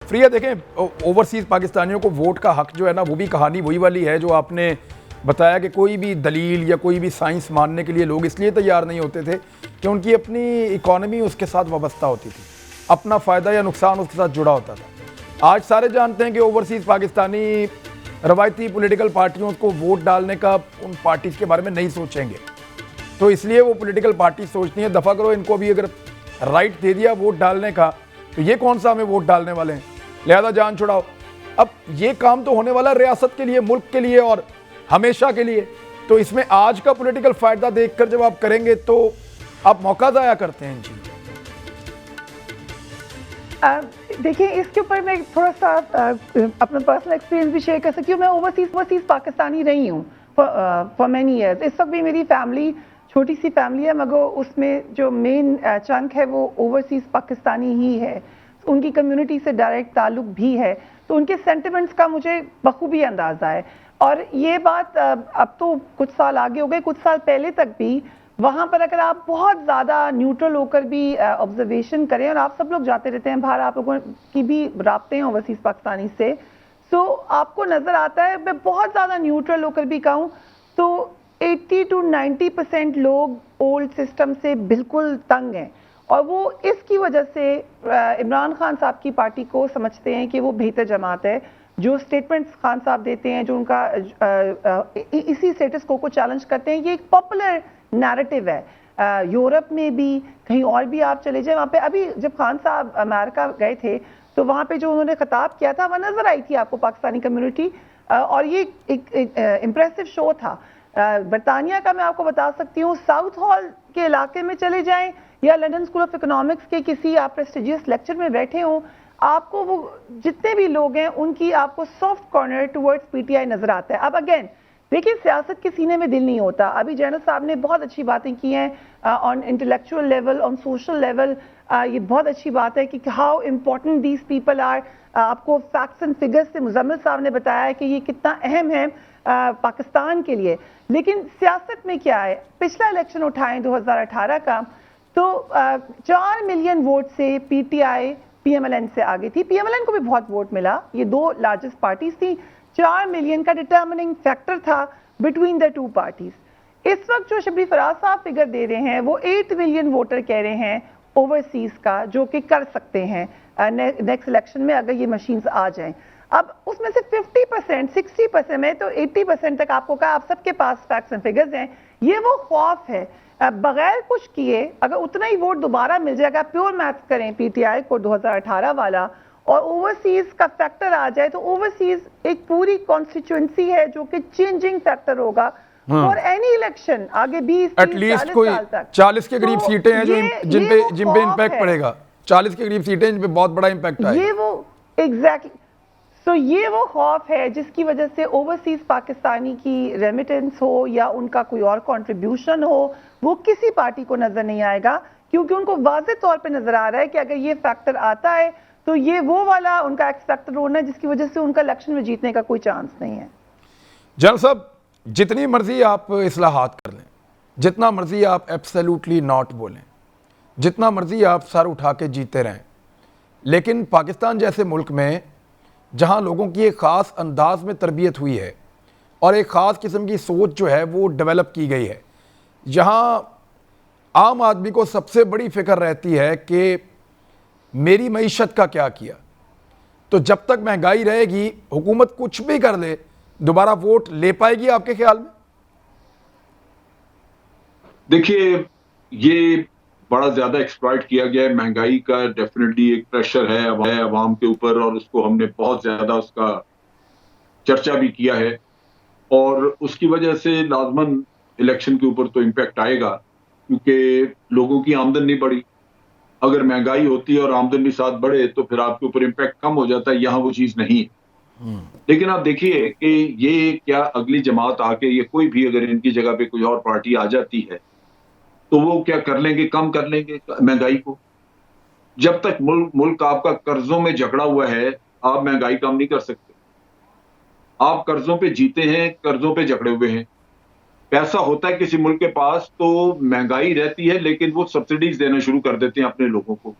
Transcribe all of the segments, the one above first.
Free है। देखें, overseas पाकिस्तानियों को वोट का हक जो है ना, वो भी कहानी वही वाली है जो आपने बताया कि कोई भी दलील या कोई भी साइंस मानने के लिए लोग इसलिए तैयार नहीं होते थे कि उनकी अपनी इकॉनमी उसके साथ वाबस्ता होती थी, अपना फ़ायदा या नुकसान उसके साथ जुड़ा होता था। आज सारे जानते हैं कि ओवरसीज़ पाकिस्तानी रवायती पॉलिटिकल पार्टियों को वोट डालने का उन पार्टीज़ के बारे में नहीं सोचेंगे, तो इसलिए वो पॉलिटिकल पार्टी सोचती है दफ़ा करो इनको भी अगर राइट दे दिया वोट डालने का तो ये कौन सा हमें वोट डालने वाले हैं, लिहाजा जान छुड़ाओ। अब ये काम तो होने वाला रियासत के लिए, मुल्क के लिए और हमेशा के लिए। तो इसमें आज का पॉलिटिकल फायदा देखकर जब आप करेंगे तो आप मौका ज़ाया करते हैं। जी देखिए, इसके ऊपर मैं थोड़ा सा अपना पर्सनल एक्सपीरियंस भी शेयर कर सकती हूँ। मैं ओवरसीज पाकिस्तानी रही हूँ फॉर मेनी ईयर्स। इस वक्त भी मेरी फैमिली छोटी सी फैमिली है, मगर उसमें जो मेन चंक है वो ओवरसीज पाकिस्तानी ही है। उनकी कम्युनिटी से डायरेक्ट ताल्लुक भी है, तो उनके सेंटिमेंट्स का मुझे बखूबी अंदाज़ा है। और ये बात अब तो कुछ साल आगे हो गए, कुछ साल पहले तक भी वहाँ पर अगर आप बहुत ज़्यादा न्यूट्रल होकर भी ऑब्जर्वेशन करें, और आप सब लोग जाते रहते हैं बाहर, आप लोगों की भी राब्ते हैं ओवरसीज़ पाकिस्तानी से, सो आपको नज़र आता है, मैं बहुत ज़्यादा न्यूट्रल होकर भी कहूँ तो 80 to 90% लोग ओल्ड सिस्टम से बिल्कुल तंग हैं। और वो इसकी वजह से इमरान खान साहब की पार्टी को समझते हैं कि वो बेहतर जमात है। जो स्टेटमेंट्स खान साहब देते हैं, जो उनका इसी स्टेटस को चैलेंज करते हैं, ये एक पॉपुलर नैरेटिव है। यूरोप में भी, कहीं और भी आप चले जाए, वहाँ पे अभी जब खान साहब अमेरिका गए थे तो वहाँ पे जो उन्होंने खिताब किया था, वह नजर आई थी आपको पाकिस्तानी कम्युनिटी, और ये एक इम्प्रेसिव शो था। बरतानिया का मैं आपको बता सकती हूँ, साउथ हॉल के इलाके में चले जाएं या लंदन स्कूल ऑफ इकोनॉमिक्स के किसी आप प्रेस्टिजियस लेक्चर में बैठे हों, आपको वो जितने भी लोग हैं उनकी आपको सॉफ्ट कॉर्नर टुवर्ड्स पीटीआई नजर आता है। अब अगेन देखिए, सियासत के सीने में दिल नहीं होता। अभी जनरल साहब ने बहुत अच्छी बातें की हैं on intellectual level, on social level. ये बहुत अच्छी बात है कि how important these people are. आपको फैक्ट्स एंड फिगर्स से मुजम्मिल साहब ने बताया है कि ये कितना अहम है पाकिस्तान के लिए। लेकिन सियासत में क्या है, पिछला इलेक्शन उठाएं 2018 का, तो 4 मिलियन वोट से पीटीआई पीएमएलएन से आगे थी। पीएमएलएन को भी बहुत वोट मिला, ये दो लार्जेस्ट पार्टीज थी। 4 मिलियन का डिटर्मिनिंग फैक्टर था बिटवीन द टू पार्टीज। इस वक्त जो शबरी फराज साहब फिगर दे रहे हैं वो 8 मिलियन वोटर कह रहे हैं ओवरसीज का, जो कि कर सकते हैं नेक्स्ट इलेक्शन में अगर ये मशीन्स आ जाएं। अब उसमें से 50%, 60% में तो 80% तक आपको कहा, आप सबके पास फैक्ट्स एंड फिगर्स हैं। ये वो खौफ है, बगैर कुछ किए अगर उतना ही वोट दोबारा मिल जाएगा, प्योर मैथ करें पीटीआई को 2018 वाला, और ओवरसीज का फैक्टर आ जाए, तो ओवरसीज एक पूरी कॉन्स्टिट्यूएंसी है जो कि चेंजिंग फैक्टर होगा और एनी इलेक्शन आगे 20-30 कोई 40 के करीब सीटें हैं जिन पे इंपैक्ट पड़ेगा। 40 के करीब सीटें जिन पे बहुत बड़ा इंपैक्ट आएगा। ये वो एग्जैक्टली तो ये वो खौफ है जिसकी वजह से ओवरसीज पाकिस्तानी की रेमिटेंस हो या उनका कोई और कंट्रीब्यूशन हो, वो किसी पार्टी को नजर नहीं आएगा, क्योंकि उनको वाज़ेह तौर पे नजर आ रहा है कि अगर ये फैक्टर आता है तो ये वो वाला उनका एक्स फैक्टर होना है जिसकी वजह से उनका इलेक्शन में जीतने का कोई चांस नहीं है। जनरल साहब, जितनी मर्जी आप इस्लाहात कर लें, जितना मर्जी आप एब्सोल्युटली नॉट बोलें, जितना मर्जी आप सर उठा के जीते रहें, लेकिन पाकिस्तान जैसे मुल्क में जहाँ लोगों की एक ख़ास अंदाज में तरबियत हुई है और एक ख़ास किस्म की सोच जो है वो डेवलप की गई है, जहाँ आम आदमी को सबसे बड़ी फ़िक्र रहती है कि मेरी मईशत का क्या किया, तो जब तक महंगाई रहेगी हुकूमत कुछ भी कर ले, दोबारा वोट ले पाएगी आपके ख्याल में? देखिए, ये बड़ा ज्यादा एक्सप्लॉइट किया गया है। महंगाई का डेफिनेटली एक प्रेशर है अवाम के ऊपर, और उसको हमने बहुत ज्यादा उसका चर्चा भी किया है, और उसकी वजह से लाजमन इलेक्शन के ऊपर तो इम्पैक्ट आएगा, क्योंकि लोगों की आमदन नहीं बढ़ी। अगर महंगाई होती है और आमदन भी साथ बढ़े तो फिर आपके ऊपर इम्पैक्ट कम हो जाता है। यहाँ वो चीज नहीं है। लेकिन आप देखिए कि ये क्या अगली जमात आके, ये कोई भी अगर इनकी जगह पे कोई और पार्टी आ जाती है तो वो क्या कर लेंगे, कम कर लेंगे महंगाई को। जब तक मुल्क आपका कर्जों में जकड़ा हुआ है, आप महंगाई कम नहीं कर सकते। आप कर्जों पे जीते हैं, कर्जों पे जकड़े हुए हैं। पैसा होता है किसी मुल्क के पास तो महंगाई रहती है, लेकिन वो सब्सिडीज देना शुरू कर देते हैं अपने लोगों को।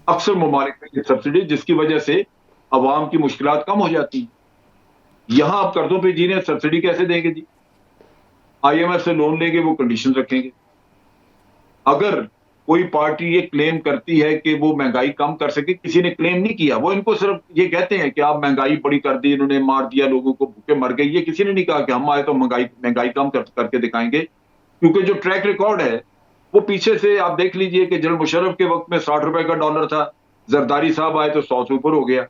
अक्सर ममालिक में ये सब्सिडी, जिसकी वजह से अवाम की मुश्किलात कम हो जाती हैं। यहां आप कर्जों पे जी रहे हैं, सब्सिडी कैसे देंगे जी? IMF से लोन लेंगे, वो कंडीशन रखेंगे। अगर कोई पार्टी ये क्लेम करती है कि वो महंगाई कम कर सके, किसी ने क्लेम नहीं किया। वो इनको सिर्फ ये कहते हैं कि आप महंगाई बड़ी कर दी, इन्होंने मार दिया, लोगों को भूखे मर गए। ये किसी ने नहीं कहा कि हम आए तो महंगाई महंगाई कम करके दिखाएंगे, क्योंकि जो ट्रैक रिकॉर्ड है वो पीछे से आप देख लीजिए कि जनरल मुशर्रफ के वक्त में 60 रुपए का डॉलर था, जरदारी साहब आए तो 100 से ऊपर हो गया,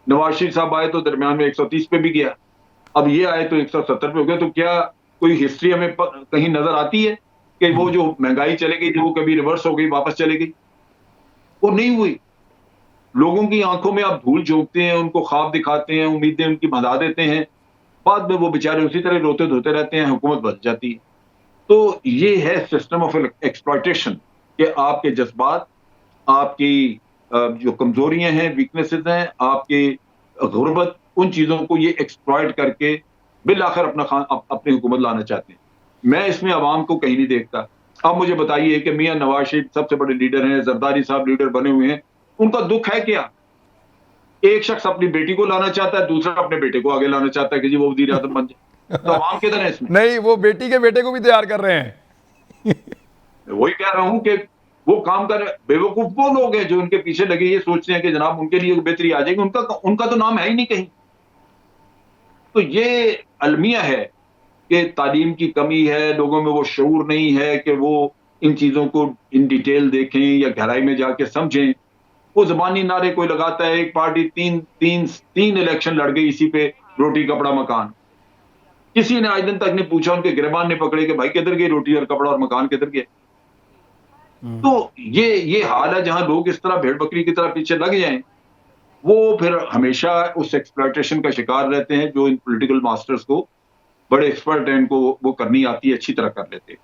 नवाज शरीफ साहब आए तो दरमियान में 130 पे भी गया, अब ये आए तो 170 पे हो गया। तो क्या कोई हिस्ट्री हमें कहीं नजर आती है कि वो जो महंगाई चली गई, वो कभी रिवर्स हो गई, वापस चली गई? वो नहीं हुई। लोगों की आंखों में आप धूल झोंकते हैं, उनको ख्वाब दिखाते हैं, उम्मीदें उनकी भंगा देते हैं, बाद में वो बेचारे उसी तरह रोते धोते रहते हैं, हुकूमत बच जाती है। तो ये है सिस्टम ऑफ एक्सप्लॉयटेशन कि आपके जज्बात, आपकी जो कमजोरियां हैं, वीकनेसेस हैं, आपकी गुर्बत, उन चीजों को ये एक्सप्लॉयट करके बिल आखिर अपनी हुकूमत लाना चाहते हैं। मैं इसमें अवाम को कहीं नहीं देखता। अब मुझे बताइए कि मियां नवाज शरीफ सबसे बड़े लीडर हैं, जरदारी साहब लीडर बने हुए हैं, उनका दुख है क्या? एक शख्स अपनी बेटी को लाना चाहता है, दूसरा अपने बेटे को आगे लाना चाहता है कि जी वो वजीर आजम बन जाए। तो अवाम किधर है इसमें? नहीं, वो बेटी के बेटे को भी तैयार कर रहे हैं। वही कह रहा हूं कि वो काम कर, बेवकूफ वो लोग हैं जो उनके पीछे लगे, ये सोचते हैं कि जनाब उनके लिए बेहतरी आ जाएगी, उनका तो नाम है ही नहीं कहीं। तो ये अलमिया है कि तालीम की कमी है, लोगों में वो शऊर नहीं है कि वो इन चीजों को इन डिटेल देखें या गहराई में जाके समझें। वो जबानी नारे कोई लगाता है, एक पार्टी तीन इलेक्शन लड़ गई इसी पे, रोटी कपड़ा मकान। किसी ने आज दिन तक नहीं पूछा, उनके गिरबान ने पकड़े कि भाई किधर गई रोटी और कपड़ा और मकान किधर गए? तो ये हाल है जहां लोग इस तरह भेड़ बकरी की तरह पीछे लग जाएं, वो फिर हमेशा उस एक्सप्लॉयटेशन का शिकार रहते हैं। जो इन पॉलिटिकल मास्टर्स को बड़े एक्सपर्ट हैं, इनको वो करनी आती है, अच्छी तरह कर लेते हैं।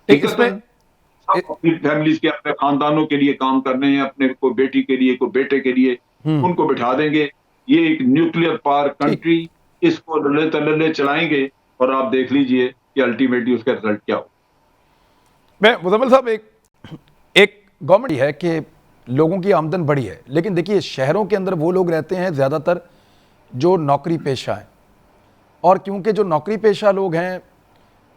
एक इसमें सब अपनी फैमिलीज के, अपने खानदानों के लिए काम करने हैं, अपने कोई बेटी के लिए, कोई बेटे के लिए, उनको बिठा देंगे। ये एक न्यूक्लियर पावर कंट्री, इसको लल्ले तल्ले चलाएंगे और आप देख लीजिए कि अल्टीमेटली उसका रिजल्ट क्या हो। मैं मुजम्मिल साहब, एक गवर्नमेंट है कि लोगों की आमदन बढ़ी है, लेकिन देखिए शहरों के अंदर वो लोग रहते हैं ज़्यादातर जो नौकरी पेशा हैं, और क्योंकि जो नौकरी पेशा लोग हैं,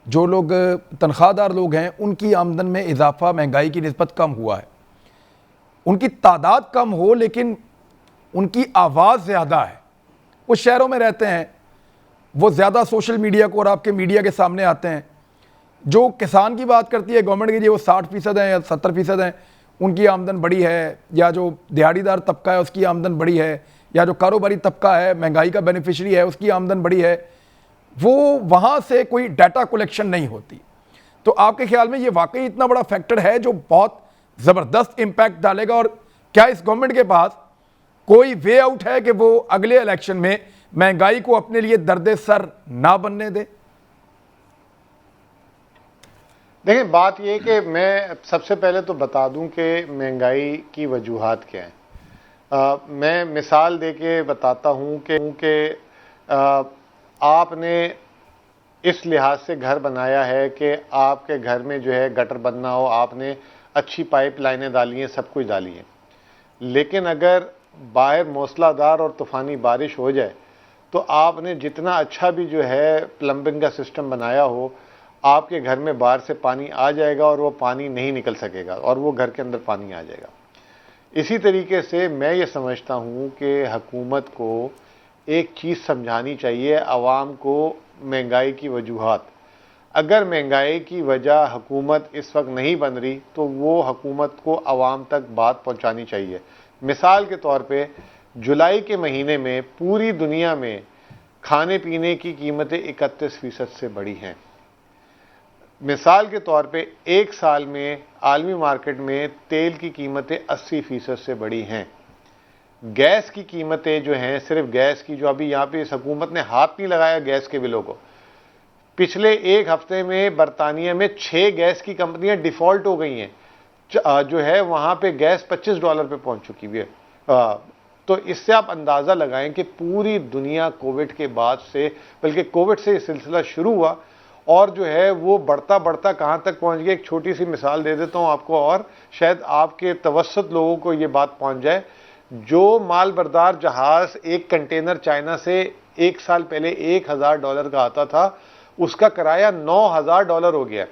जो लोग तनख्वाहदार लोग हैं, उनकी आमदन में इजाफा महंगाई की निस्बत कम हुआ है। उनकी तादाद कम हो लेकिन उनकी आवाज़ ज़्यादा है। वो शहरों में रहते हैं, वो ज़्यादा सोशल मीडिया को और आपके मीडिया के सामने आते हैं। जो किसान की बात करती है गवर्नमेंट की, जी वो 60% हैं या 70% हैं, उनकी आमदन बढ़ी है, या जो दिहाड़ीदार तबका है उसकी आमदन बढ़ी है, या जो कारोबारी तबका है, महंगाई का बेनिफिशरी है, उसकी आमदन बढ़ी है, वो वहाँ से कोई डाटा कलेक्शन नहीं होती। तो आपके ख्याल में ये वाकई इतना बड़ा फैक्टर है जो बहुत ज़बरदस्त इम्पैक्ट डालेगा? और क्या इस गवर्नमेंट के पास कोई वे आउट है कि वो अगले इलेक्शन में महंगाई को अपने लिए दर्द सर ना बनने दे? देखिए, बात ये कि मैं सबसे पहले तो बता दूं कि महंगाई की वजूहात क्या हैं। मैं मिसाल देके बताता हूं कि आपने इस लिहाज से घर बनाया है कि आपके घर में जो है गटर बनना हो, आपने अच्छी पाइप लाइनें डाली हैं, सब कुछ डाली हैं, लेकिन अगर बाहर मूसलाधार और तूफ़ानी बारिश हो जाए तो आपने जितना अच्छा भी जो है प्लम्बिंग का सिस्टम बनाया हो, आपके घर में बाहर से पानी आ जाएगा और वो पानी नहीं निकल सकेगा और वो घर के अंदर पानी आ जाएगा। इसी तरीके से मैं ये समझता हूँ कि हुकूमत को एक चीज़ समझानी चाहिए आवाम को, महंगाई की वजूहात। अगर महंगाई की वजह हुकूमत इस वक्त नहीं बन रही तो वो हुकूमत को आवाम तक बात पहुँचानी चाहिए। मिसाल के तौर पे जुलाई के महीने में पूरी दुनिया में खाने पीने की कीमतें 31% से बढ़ी हैं। मिसाल के तौर पे एक साल में आलमी मार्केट में तेल की कीमतें 80% से बढ़ी हैं। गैस की कीमतें जो हैं, सिर्फ गैस की, जो अभी यहाँ पे इस हुकूमत ने हाथ नहीं लगाया गैस के बिलों को, पिछले एक हफ्ते में बरतानिया में 6 गैस की कंपनियां डिफ़ॉल्ट हो गई हैं। जो है वहाँ पे गैस $25 पे पहुँच चुकी हुई है। तो इससे आप अंदाज़ा लगाएं कि पूरी दुनिया कोविड के बाद से, बल्कि कोविड से ये सिलसिला शुरू हुआ और जो है वो बढ़ता बढ़ता कहाँ तक पहुँच गया। एक छोटी सी मिसाल दे देता हूँ आपको और शायद आपके तवस्सुत लोगों को ये बात पहुँच जाए। जो माल बरदार जहाज एक कंटेनर चाइना से 1 साल पहले $1,000 का आता था, उसका किराया $9,000 हो गया।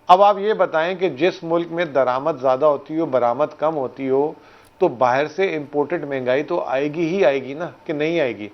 अब आप ये बताएं कि जिस मुल्क में दरामद ज़्यादा होती हो, बरामद कम होती हो, तो बाहर से इंपोर्टेड महंगाई तो आएगी ही आएगी ना, कि नहीं आएगी।